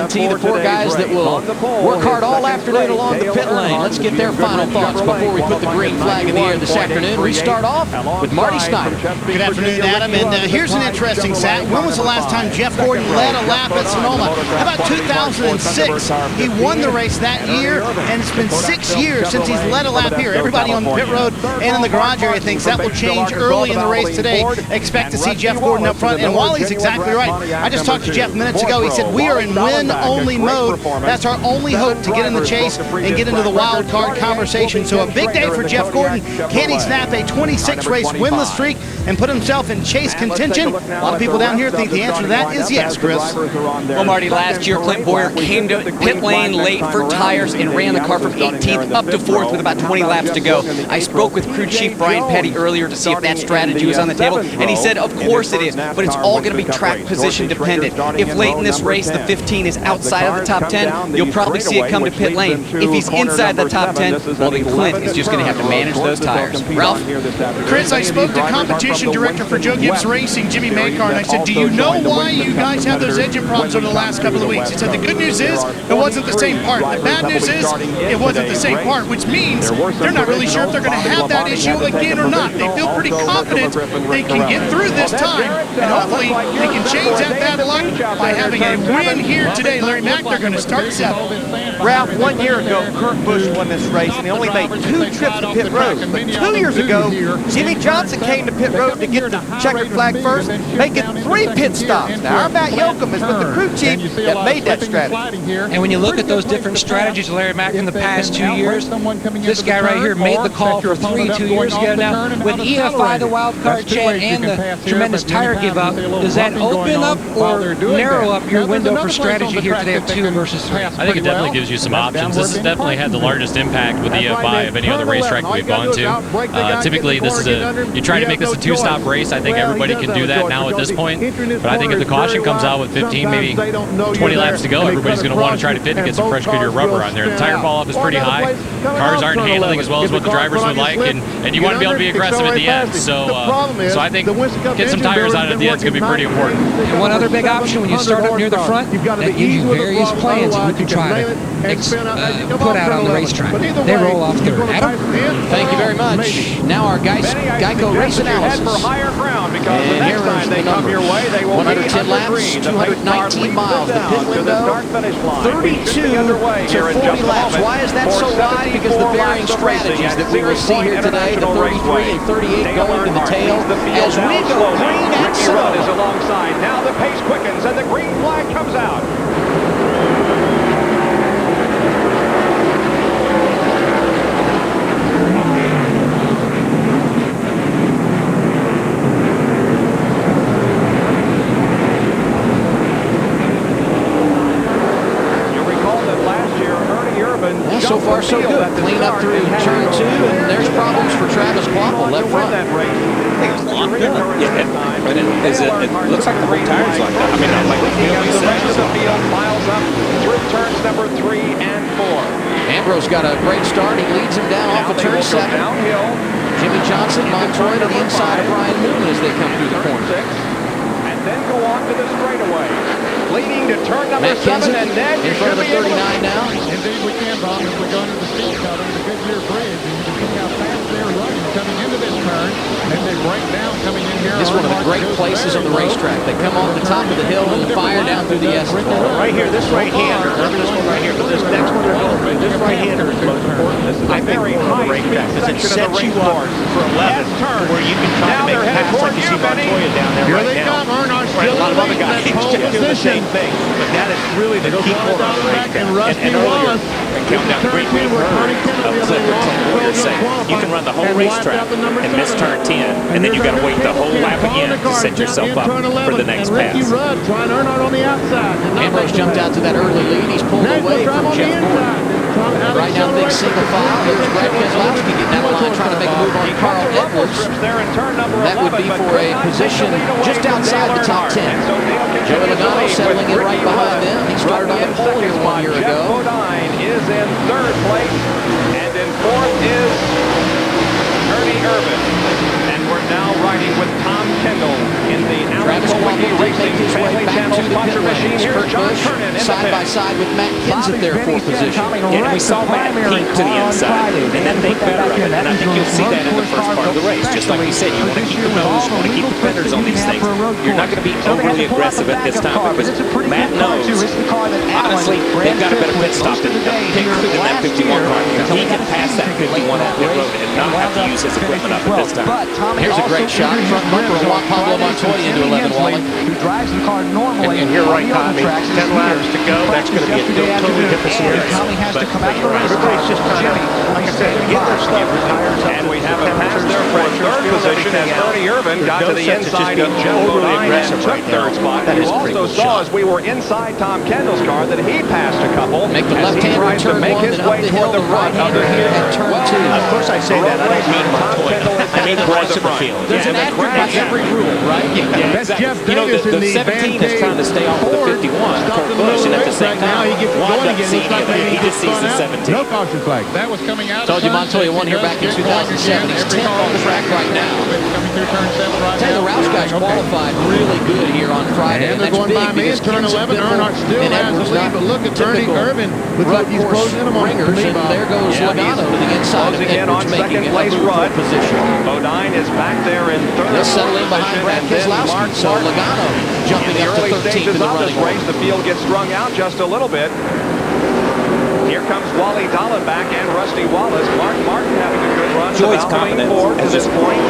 guarantee the four guys that will work hard all afternoon along the pit lane. Let's get their final thoughts before we put the green flag in the air this afternoon. We start off with Marty Snyder. Good afternoon, Adam. And here's an interesting stat. When was the last time Jeff Gordon led a lap at Sonoma? How about 2006? He won the race that year, and it's been 6 years since he's led a lap here. Everybody on the pit road and in the garage area thinks that will change early in the race today. Expect to see Jeff Gordon up front. And while he's exactly right, I just talked to Jeff minutes ago. He said, we are in win-only mode. That's our only hope to get in the chase and get into the wild card conversation. So a big day for Jeff Gordon. Can he snap a 26-race winless streak and put himself in chase contention? A lot of people down here think the answer to that is yes, Chris. Well, Marty, last year Clint Boyer came to pit lane late for tires and ran the car from 18th up to 4th with about 20 laps to go. I spoke with crew chief Brian Petty earlier to see if that strategy was on the table, and he said, of course it is, but it's all going to be track position dependent. If late in this race the 15 is outside of the top 10, you'll probably see it come to pit lane. If he's inside the top 10, well, then Clint is just going to have to manage those tires. Ralph? Chris, I spoke to competition director for Joe Gibbs Racing, Jimmy Makar, and I said, do you know why you guys have those engine problems over the last couple of weeks? He said, the good news is it wasn't the same part. The bad news is it wasn't the same part, which means they're not really sure if they're going to have that issue again or not. They feel pretty confident they can get through this time, and hopefully they can change that bad luck by having a win here today. Larry Mack, they're going to start 7th. Ralph, 1 year ago, Kurt Busch won this race, and he only made 2 trips to pit road. But 2 years ago, Jimmy Johnson came to pit road to get the checkered flag first, making 3 pit stops. Now, our Matt Yoakum is with the crew chief that made that strategy. And when you look at those different strategies, Larry Mack, in the past 2 years, this guy right here made the call for 3 2 years ago now. With EFI, the wild card chant, and the tremendous tire give up, does that open up or narrow up your window for strategy here today of 2 versus 3? I think it definitely gives you some options. This has definitely had the largest impact with EFI of any other racetrack we've gone to. Typically, this is you try to make this a 2-stop race. I think everybody can do that now at this point. But I think if the caution comes out with 15, maybe 20 laps to go, everybody's going to want to try to fit and get some fresh Goodyear rubber on there. The tire fall-off is pretty high. Cars aren't handling as well as what the drivers would like, and you want to be able to be aggressive at the end. So I think get some tires out at the end is going to be pretty important. And one other big option when you start up near the front, that gives you various plans that you can try to put out on the racetrack. They roll off third. Adam? Thank you very much. Now our Geico race analysis. And here is the number. 110 laps, 219 miles. The pit window, 32 to 40 laps. Why is that so wide? Because the varying strategies that we will see here today, the 33 and 38 going to the tail, as we go green at Sonoma. Is alongside. Now the pace quickens and the green flag comes out. So far, so good. Clean up through turn 2, and there's problems for Travis Quapple left front. I think it's locked in. Yeah, but it looks like the whole tire's locked up. I mean, not like the rest of the field miles up through turns number 3 and 4. Ambrose got a great start. He leads him down off of turn 7. Downhill. Jimmy Johnson, Montoya to the inside of Brian Newman as they come through the corner. 6, and then go on to the straightaway. Leading to turn number 7, and Ned in front of the 39 now. Indeed, we can, Bob, as we go into the speed cut under the Goodyear Bridge. And you can see how fast they're running coming into this turn. And they break down coming in here. This is one of the great places on the racetrack. They come off the top of the hill and fire down through the S. Right here, this right-hander. Remember this one right here, but this next one you're going this right-hander is most important. This is a very high racetrack because it sets you up for 11 where you can try to make a pass like you see Montoya down there right now. Or a lot of other guys just do the same thing. But that is really the key corner of the racetrack. And earlier, counting down the green curve of Cliff and Boyer saying you can run the whole racetrack and miss turn 10, and then you got to wait the whole lap again to set yourself up for the next pass. Ambrose jumped out to that early lead. He's pulled away from Jeff Gordon. Right now, big single file. Here's Brad Keselowski getting out of line, trying to make a move on Carl Edwards. That would be for a position just outside the top 10. Joey Logano settling in right behind them. He started on the pole here 1 year ago. Is in 3rd place, and in 4th is Ernie Irvan. And we're now riding with Tom Kendall in the Travis Quapple did make his way back to the pit lanes. Kurt Busch side by side with Matt Kenseth there for position. And we saw Matt peek to the inside and then think better of it. And I think you'll see that in the first part of the race. Just like you said, you want to keep your nose, you want to keep the fenders on these things. You're not going to be overly aggressive at this time because Matt knows, honestly, they've got a better pit stop than that 51 car. He can pass that 51 on pit road and not have to use his equipment up at this time. Here's a great shot. Front bumper of Pablo Montoya into 11 Wally. Who drives the car normally. And you're right, Tommy. 10 laps to go. That's going to be a totally different scenario. Tommy has to come out of the race. Everybody's just trying to, like I said, get their stuff retired. And we have a pass there for third position as Ernie Irvin got to the inside of Jeff Bodine and took third spot. You also saw as we were inside Tom Kendall's car that he passed a couple. Make the left-hander tries to turn make one, his then up way the toward hill, the front of the here at turn two. Of course I say that. I don't mean Montoya. I mean the rest of the field. There's an asterisk by every rule, right? Yeah, exactly. You know, the 17 is trying to stay off of the 51, Kurt Busch, and at the same time, wound up seeing him, and he just sees the 17. No caution flag. That was coming out. Told you Montoya won here back in 2007. He's 10th on the track right now. Taylor Roush guys qualified really good here on Friday, and they're that's going by big me in because turn 11. Earnhardt still has the lead, but look at Ernie Irvin. Looks like he's closing in on ringers, and there goes Logano to the inside of Edwards, making a place move run. position. Bodine is back there in third. They'll settle in behind Brad Keselowski, so Logano jumping up to 13th in the running race. The field gets strung out just a little bit. Here comes Wally Dallenbach and Rusty Wallace. Mark Martin having a good run. Joy's confidence to this point.